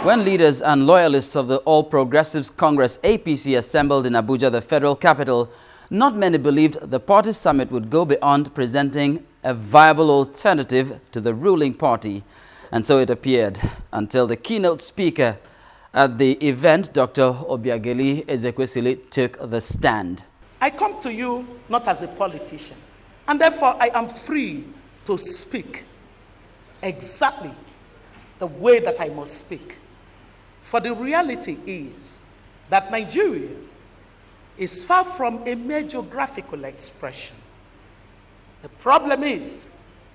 When leaders and loyalists of the All Progressives Congress APC assembled in Abuja, the federal capital, not many believed the party summit would go beyond presenting a viable alternative to the ruling party. And so it appeared, until the keynote speaker at the event, Dr. Obiageli Ezekwesili, took the stand. I come to you not as a politician, and therefore I am free to speak exactly the way that I must speak. For the reality is that Nigeria is far from a mere geographical expression. The problem is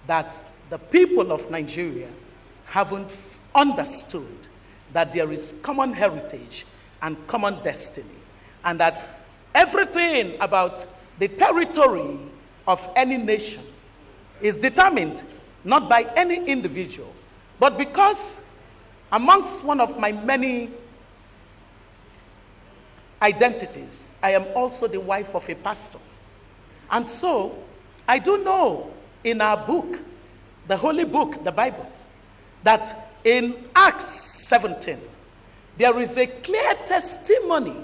that the people of Nigeria haven't understood that there is common heritage and common destiny, and that everything about the territory of any nation is determined not by any individual, but because amongst one of my many identities, I am also the wife of a pastor. And so, I do know in our book, the holy book, the Bible, that in Acts 17, there is a clear testimony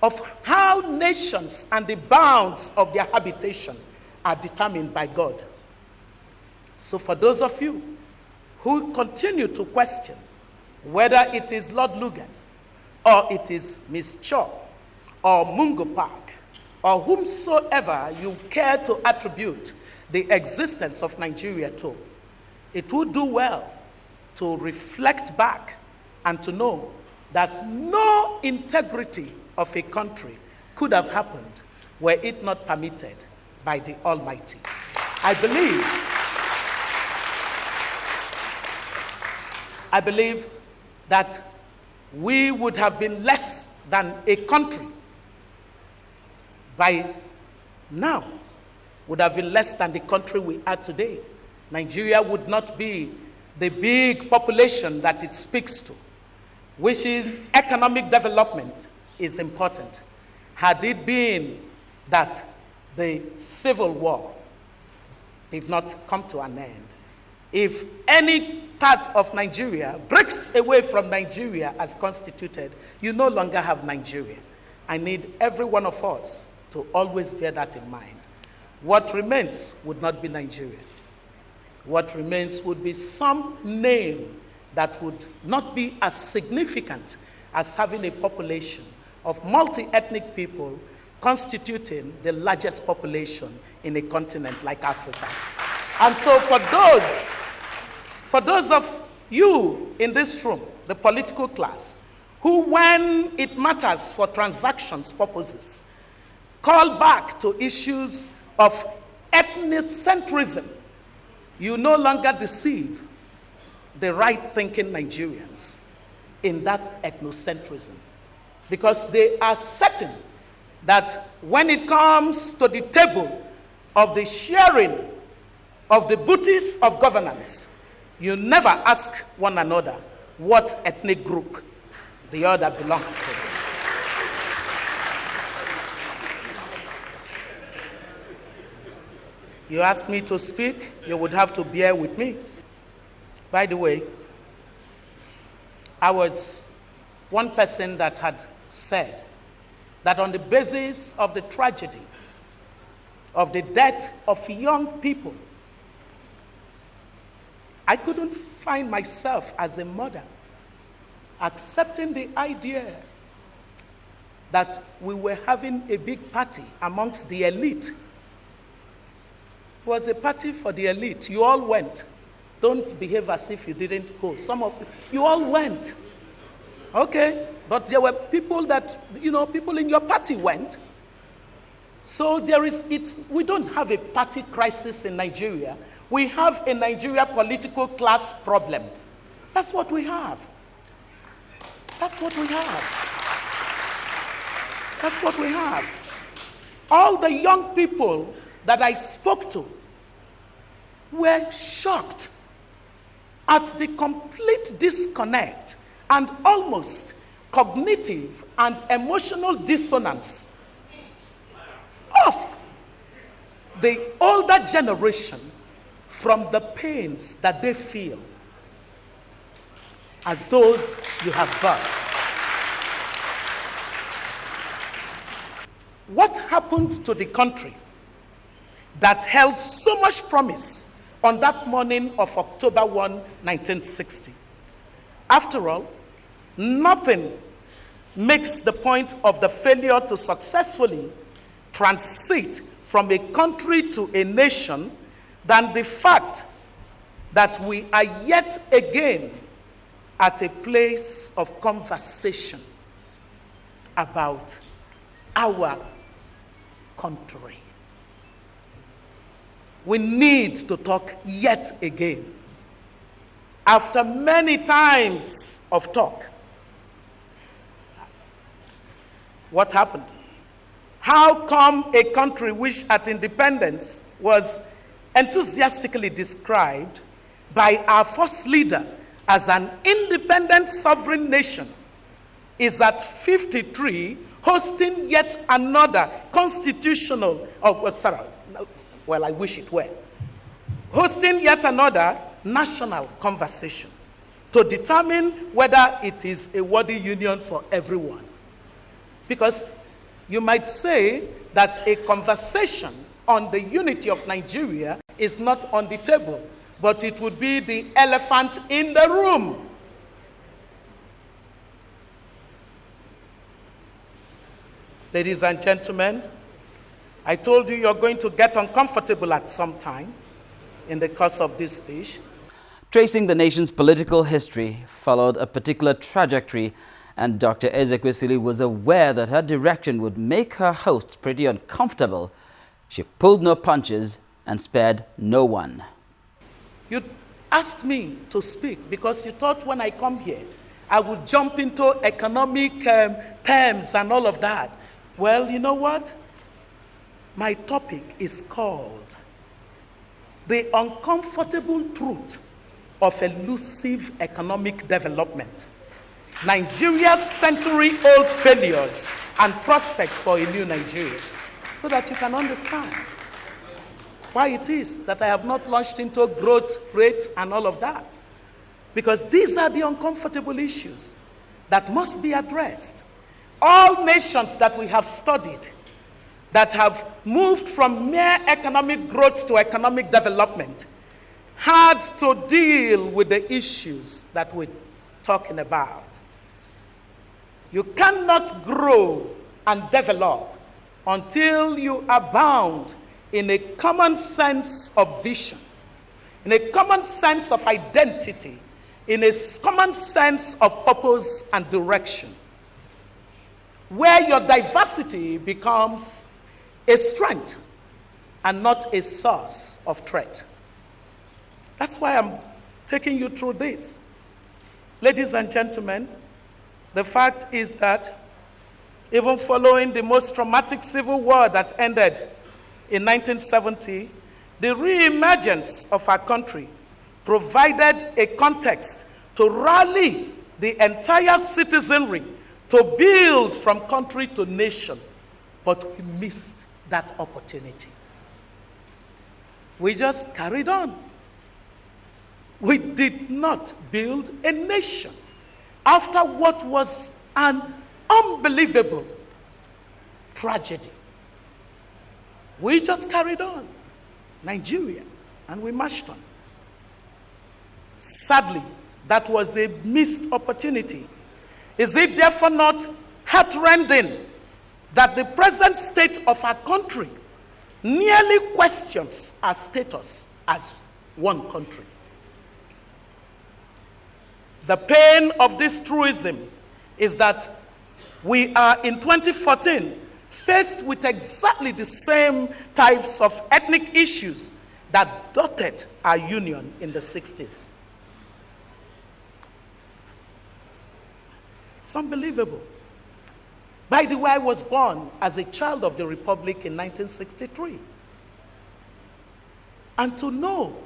of how nations and the bounds of their habitation are determined by God. So for those of you who continue to question whether it is Lord Lugard, or it is Miss Cho, or Mungo Park, or whomsoever you care to attribute the existence of Nigeria to, it would do well to reflect back and to know that no integrity of a country could have happened were it not permitted by the Almighty. I believe that we would have been less than a country by now, would have been less than the country we are today. Nigeria would not be the big population that it speaks to, which is economic development is important. Had it been that the Civil War did not come to an end, if any part of Nigeria breaks away from Nigeria as constituted, you no longer have Nigeria. I need every one of us to always bear that in mind. What remains would not be Nigeria. What remains would be some name that would not be as significant as having a population of multi-ethnic people constituting the largest population in a continent like Africa. And so for those of you in this room, the political class, who when it matters for transactions purposes, call back to issues of ethnocentrism, you no longer deceive the right-thinking Nigerians in that ethnocentrism, because they are certain that when it comes to the table of the sharing of the booties of governance, you never ask one another what ethnic group the other belongs to. You ask me to speak, you would have to bear with me. By the way, I was one person that had said that on the basis of the tragedy of the death of young people, I couldn't find myself as a mother accepting the idea that we were having a big party amongst the elite. It was a party for the elite. You all went. Don't behave as if you didn't go. Some of you all went. Okay, but there were people that, people in your party went. So we don't have a party crisis in Nigeria. We have a Nigeria political class problem. That's what we have. That's what we have. That's what we have. All the young people that I spoke to were shocked at the complete disconnect and almost cognitive and emotional dissonance of the older generation from the pains that they feel. as those you have birthed. What happened to the country that held so much promise on that morning of October 1, 1960? After all, nothing makes the point of the failure to successfully transit from a country to a nation than the fact that we are yet again at a place of conversation about our country. We need to talk yet again. After many times of talk, what happened? How come a country which at independence was enthusiastically described by our first leader as an independent sovereign nation is at 53 hosting yet another constitutional, I wish it were, hosting yet another national conversation to determine whether it is a worthy union for everyone? Because you might say that a conversation on the unity of Nigeria is not on the table, but it would be the elephant in the room. Ladies and gentlemen, I told you you're going to get uncomfortable at some time in the course of this speech. Tracing the nation's political history followed a particular trajectory, and Dr. Ezekwesili was aware that her direction would make her hosts pretty uncomfortable. She pulled no punches and spared no one. You asked me to speak because you thought when I come here, I would jump into economic terms and all of that. Well, you know what? My topic is called The Uncomfortable Truth of Elusive Economic Development, Nigeria's century-old failures and prospects for a new Nigeria, so that you can understand why it is that I have not launched into growth rate and all of that. Because these are the uncomfortable issues that must be addressed. All nations that we have studied that have moved from mere economic growth to economic development had to deal with the issues that we're talking about. You cannot grow and develop until you are bound in a common sense of vision, in a common sense of identity, in a common sense of purpose and direction, where your diversity becomes a strength and not a source of threat. That's why I'm taking you through this. Ladies and gentlemen, the fact is that even following the most traumatic civil war that ended in 1970, the reemergence of our country provided a context to rally the entire citizenry to build from country to nation, but we missed that opportunity. We just carried on. We did not build a nation after what was an unbelievable tragedy. We just carried on, Nigeria, and we marched on. Sadly, that was a missed opportunity. Is it therefore not heartrending that the present state of our country nearly questions our status as one country? The pain of this truism is that we are in 2014 faced with exactly the same types of ethnic issues that dotted our union in the 60s. It's unbelievable. By the way, I was born as a child of the Republic in 1963. And to know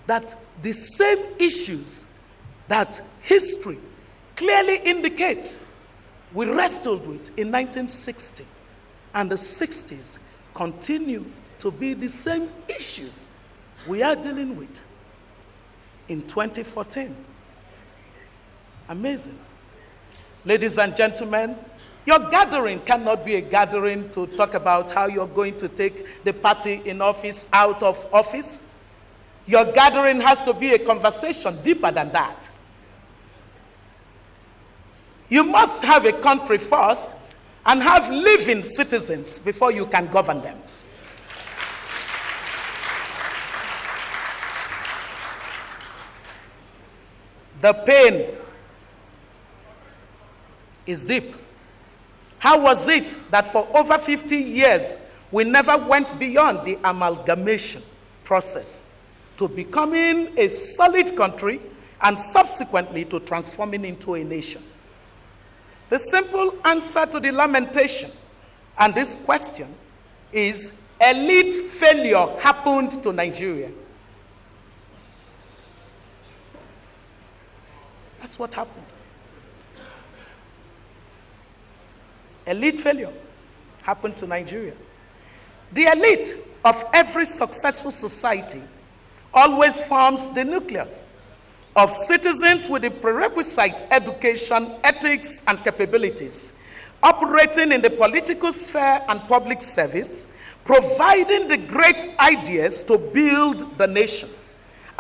that the same issues that history clearly indicates we wrestled with in 1960 and the 60s continue to be the same issues we are dealing with in 2014. Amazing. Ladies and gentlemen, your gathering cannot be a gathering to talk about how you're going to take the party in office out of office. Your gathering has to be a conversation deeper than that. You must have a country first and have living citizens before you can govern them. The pain is deep. How was it that for over 50 years, we never went beyond the amalgamation process to becoming a solid country and subsequently to transforming into a nation? The simple answer to the lamentation and this question is elite failure happened to Nigeria. That's what happened. Elite failure happened to Nigeria. The elite of every successful society always forms the nucleus of citizens with the prerequisite education, ethics, and capabilities, operating in the political sphere and public service, providing the great ideas to build the nation,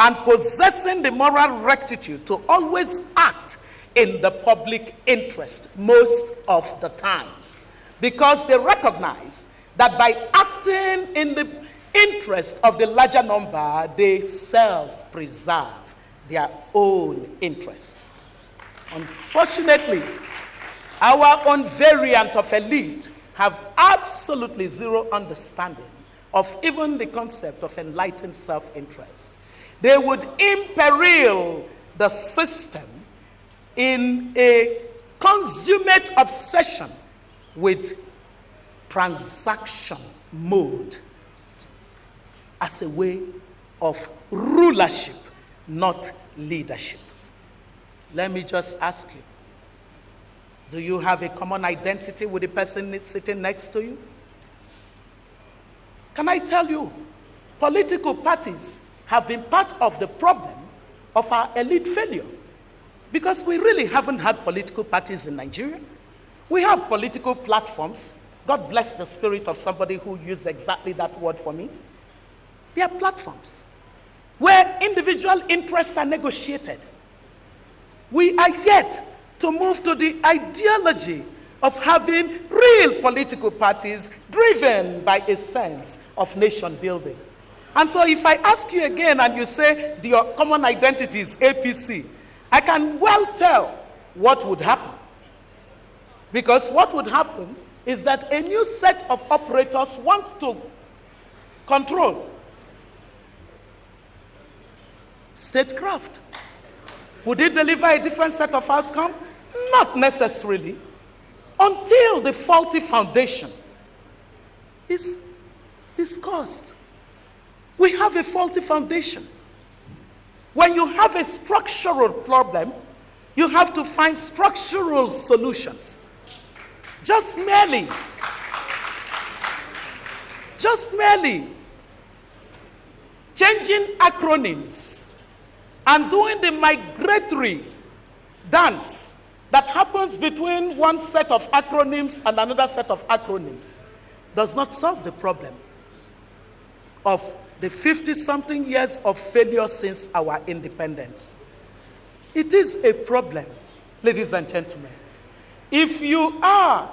and possessing the moral rectitude to always act in the public interest most of the times, because they recognize that by acting in the interest of the larger number, they self-preserve their own interest. Unfortunately, our own variant of elite have absolutely zero understanding of even the concept of enlightened self-interest. They would imperil the system in a consummate obsession with transaction mode as a way of rulership, not leadership. Let me just ask you, do you have a common identity with the person sitting next to you? Can I tell you, political parties have been part of the problem of our elite failure, because we really haven't had political parties in Nigeria. We have political platforms. God bless the spirit of somebody who used exactly that word for me. They are platforms where individual interests are negotiated. We are yet to move to the ideology of having real political parties driven by a sense of nation building. And so if I ask you again and you say your common identity is APC, I can well tell what would happen. Because what would happen is that a new set of operators want to control statecraft. Would it deliver a different set of outcome? Not necessarily, until the faulty foundation is discussed. We have a faulty foundation. When you have a structural problem, you have to find structural solutions. Just merely changing acronyms and doing the migratory dance that happens between one set of acronyms and another set of acronyms does not solve the problem of the 50-something years of failure since our independence. It is a problem, ladies and gentlemen. If you are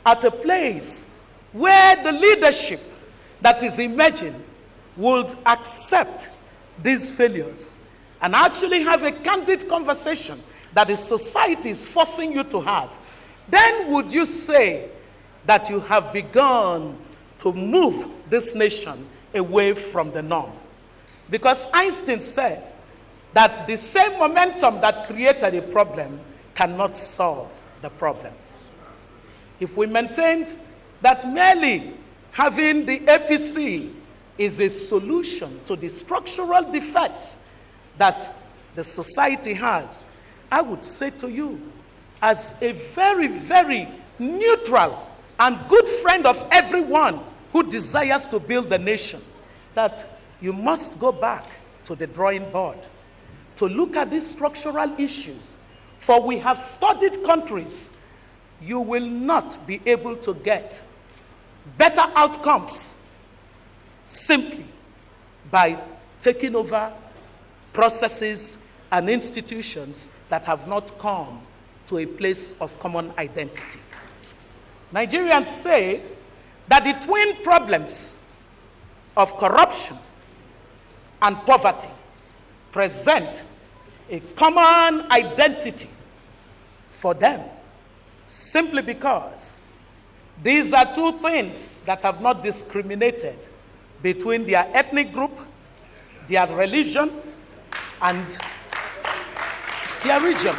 at a place where the leadership that is emerging would accept these failures and actually have a candid conversation that the society is forcing you to have, then would you say that you have begun to move this nation away from the norm? Because Einstein said that the same momentum that created a problem cannot solve the problem. If we maintained that merely having the APC is a solution to the structural defects that the society has, I would say to you, as a very, very neutral and good friend of everyone who desires to build the nation, that you must go back to the drawing board to look at these structural issues For we have studied countries. You will not be able to get better outcomes simply by taking over processes and institutions that have not come to a place of common identity. Nigerians say that the twin problems of corruption and poverty present a common identity for them, simply because these are two things that have not discriminated between their ethnic group, their religion, and their region.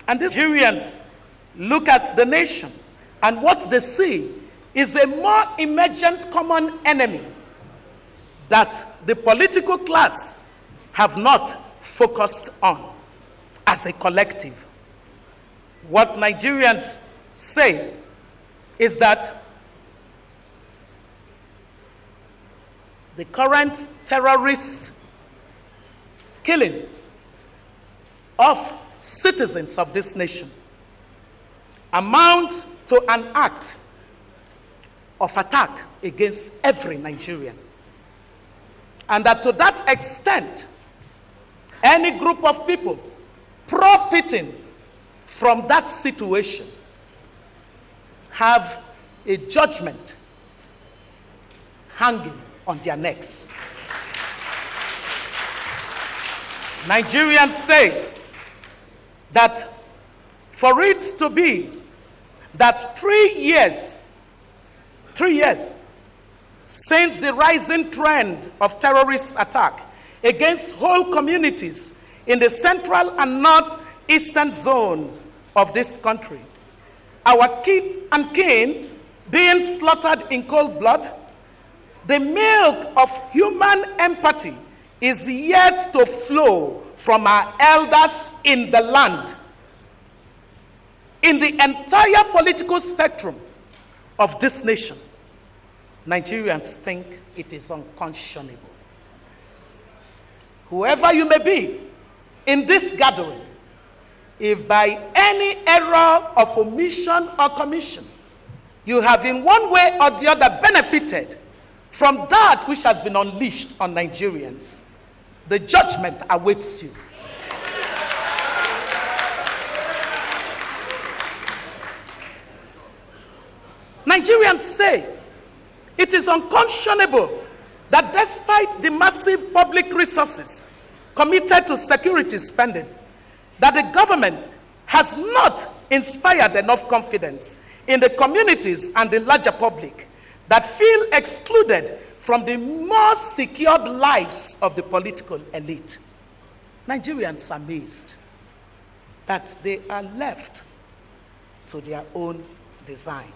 And the Nigerians look at the nation, and what they see is a more emergent common enemy that the political class have not focused on as a collective. What Nigerians say is that the current terrorist killing of citizens of this nation amounts to an act of attack against every Nigerian. And that to that extent, any group of people profiting from that situation have a judgment hanging on their necks. Nigerians say that for it to be that 3 years since the rising trend of terrorist attack against whole communities in the central and northeastern zones of this country, our kith and kin being slaughtered in cold blood, the milk of human empathy is yet to flow from our elders in the land. In the entire political spectrum of this nation, Nigerians think it is unconscionable. Whoever you may be in this gathering, if by any error of omission or commission, you have in one way or the other benefited from that which has been unleashed on Nigerians, the judgment awaits you. Nigerians say it is unconscionable that despite the massive public resources committed to security spending, that the government has not inspired enough confidence in the communities and the larger public that feel excluded from the more secured lives of the political elite. Nigerians are amazed that they are left to their own design.